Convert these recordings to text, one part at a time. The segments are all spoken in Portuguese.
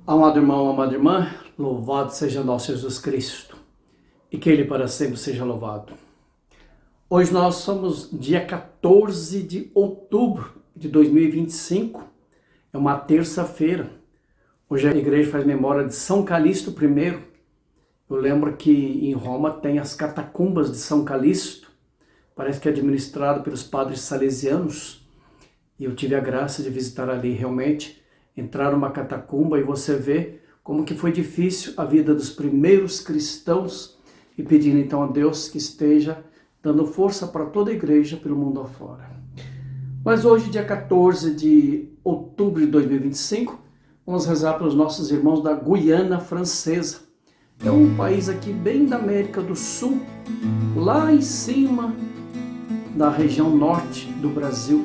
Amado irmão, amada irmã, louvado seja nosso Jesus Cristo e que Ele para sempre seja louvado. Hoje nós somos dia 14 de outubro de 2025, é uma terça-feira. Hoje a igreja faz memória de São Calixto I. Eu lembro que em Roma tem as catacumbas de São Calixto, parece que é administrado pelos padres salesianos, e eu tive a graça de visitar ali realmente. Entrar numa catacumba e você vê como que foi difícil a vida dos primeiros cristãos e pedindo então a Deus que esteja dando força para toda a igreja pelo mundo afora. Mas hoje, dia 14 de outubro de 2025, vamos rezar pelos nossos irmãos da Guiana Francesa. É um país aqui bem da América do Sul, lá em cima da região norte do Brasil.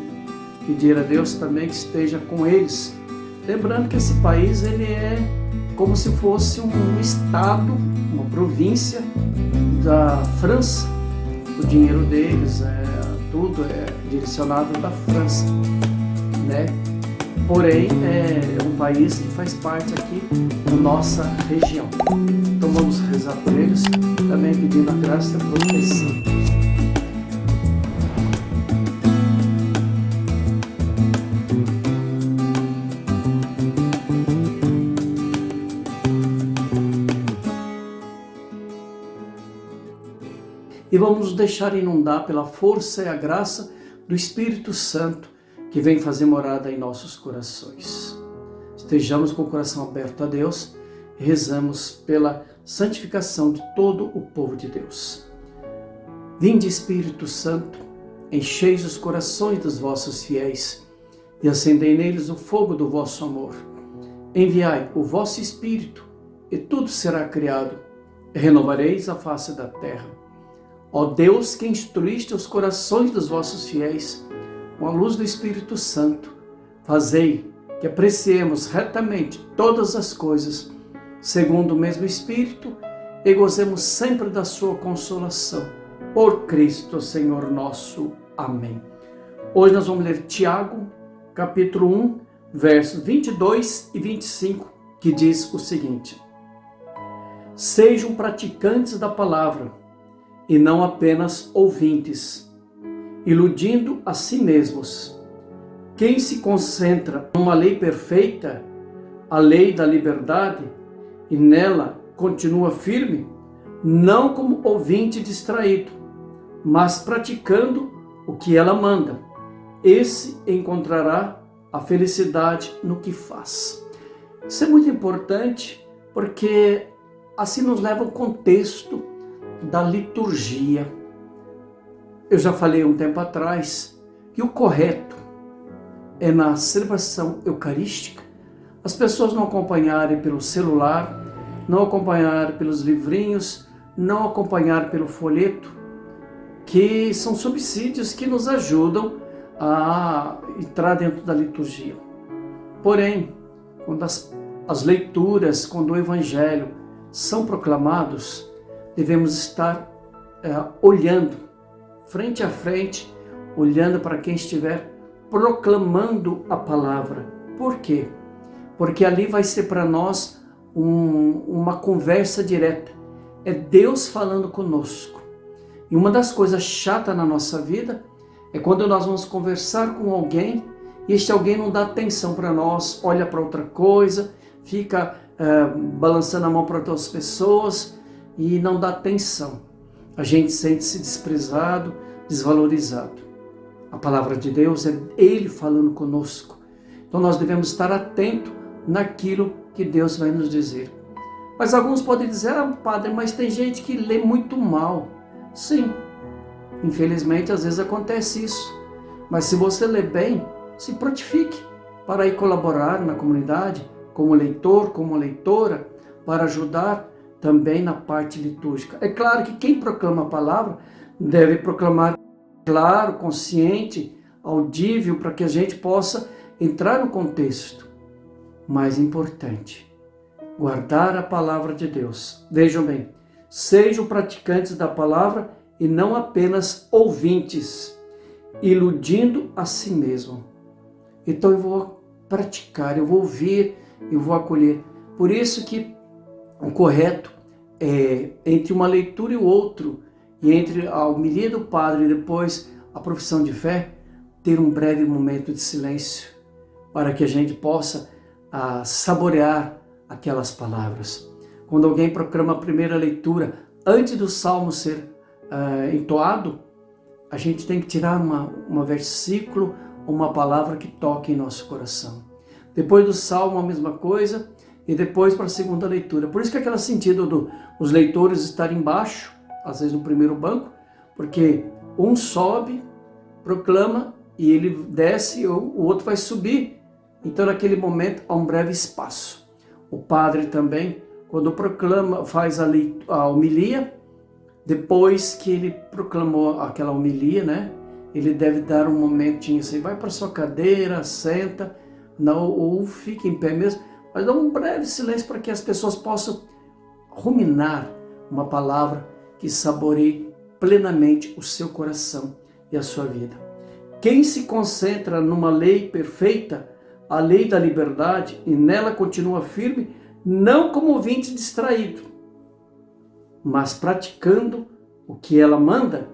Pedir a Deus também que esteja com eles. Lembrando que esse país ele é como se fosse um estado, uma província da França. O dinheiro deles, tudo é direcionado da França, né? Porém, é um país que faz parte aqui da nossa região. Então vamos rezar por eles, também pedindo a graça e a proteção. E vamos nos deixar inundar pela força e a graça do Espírito Santo que vem fazer morada em nossos corações. Estejamos com o coração aberto a Deus e rezamos pela santificação de todo o povo de Deus. Vinde, Espírito Santo, encheis os corações dos vossos fiéis e acendei neles o fogo do vosso amor. Enviai o vosso Espírito e tudo será criado e renovareis a face da terra. Ó Deus, que instruíste os corações dos vossos fiéis com a luz do Espírito Santo, fazei que apreciemos retamente todas as coisas, segundo o mesmo Espírito, e gozemos sempre da sua consolação. Por Cristo, Senhor nosso. Amém. Hoje nós vamos ler Tiago, capítulo 1, versos 22 e 25, que diz o seguinte: Sejam praticantes da palavra, e não apenas ouvintes, iludindo a si mesmos. Quem se concentra numa lei perfeita, a lei da liberdade, e nela continua firme, não como ouvinte distraído, mas praticando o que ela manda, esse encontrará a felicidade no que faz. Isso é muito importante, porque assim nos leva ao contexto da liturgia. Eu já falei um tempo atrás que o correto é na celebração eucarística as pessoas não acompanharem pelo celular, não acompanharem pelos livrinhos, não acompanharem pelo folheto, que são subsídios que nos ajudam a entrar dentro da liturgia. Porém, quando as leituras, quando o Evangelho são proclamados, devemos estar olhando, frente a frente, olhando para quem estiver proclamando a palavra. Por quê? Porque ali vai ser para nós uma conversa direta. É Deus falando conosco. E uma das coisas chatas na nossa vida é quando nós vamos conversar com alguém e este alguém não dá atenção para nós, olha para outra coisa, fica balançando a mão para outras pessoas, e não dá atenção. A gente sente-se desprezado, desvalorizado. A palavra de Deus é Ele falando conosco. Então nós devemos estar atentos naquilo que Deus vai nos dizer. Mas alguns podem dizer, padre, mas tem gente que lê muito mal. Sim, infelizmente às vezes acontece isso. Mas se você lê bem, se prontifique para ir colaborar na comunidade, como leitor, como leitora, para ajudar também na parte litúrgica. É claro que quem proclama a palavra deve proclamar claro, consciente, audível, para que a gente possa entrar no contexto. Mais importante, guardar a palavra de Deus. Vejam bem, sejam praticantes da palavra e não apenas ouvintes, iludindo a si mesmo. Então eu vou praticar, eu vou ouvir, eu vou acolher. Por isso que o correto é, entre uma leitura e o outro, e entre a homilia do padre e depois a profissão de fé, ter um breve momento de silêncio, para que a gente possa saborear aquelas palavras. Quando alguém proclama a primeira leitura, antes do salmo ser entoado, a gente tem que tirar um versículo, uma palavra que toque em nosso coração. Depois do salmo, a mesma coisa, e depois para a segunda leitura. Por isso que aquele sentido dos leitores estarem embaixo, às vezes no primeiro banco, porque um sobe, proclama, e ele desce, o outro vai subir. Então, naquele momento, há um breve espaço. O padre também, quando proclama, faz a homilia, depois que ele proclamou aquela homilia, né? Ele deve dar um momentinho assim, vai para sua cadeira, senta, não, ou fica em pé mesmo, mas dá um breve silêncio para que as pessoas possam ruminar uma palavra que saboreie plenamente o seu coração e a sua vida. Quem se concentra numa lei perfeita, a lei da liberdade, e nela continua firme, não como ouvinte distraído, mas praticando o que ela manda,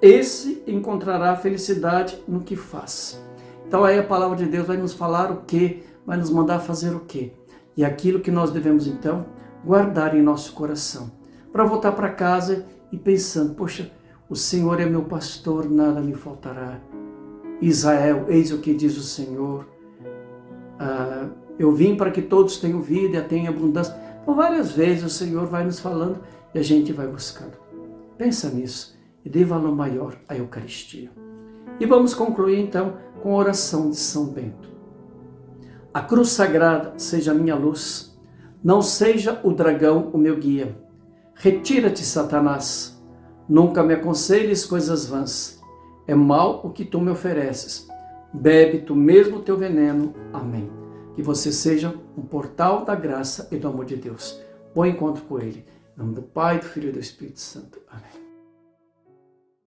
esse encontrará felicidade no que faz. Então aí a palavra de Deus vai nos falar o quê? Vai nos mandar fazer o quê? E aquilo que nós devemos então guardar em nosso coração, para voltar para casa e pensando, poxa, o Senhor é meu pastor, nada me faltará. Israel, eis o que diz o Senhor. Eu vim para que todos tenham vida e a tenham abundância. Então, várias vezes o Senhor vai nos falando e a gente vai buscando. Pensa nisso e dê valor maior à Eucaristia. E vamos concluir então com a oração de São Bento. A cruz sagrada seja a minha luz, não seja o dragão o meu guia. Retira-te, Satanás, nunca me aconselhes coisas vãs. É mal o que tu me ofereces. Bebe tu mesmo o teu veneno. Amém. Que você seja um portal da graça e do amor de Deus. Bom encontro com Ele. Em nome do Pai, do Filho e do Espírito Santo. Amém.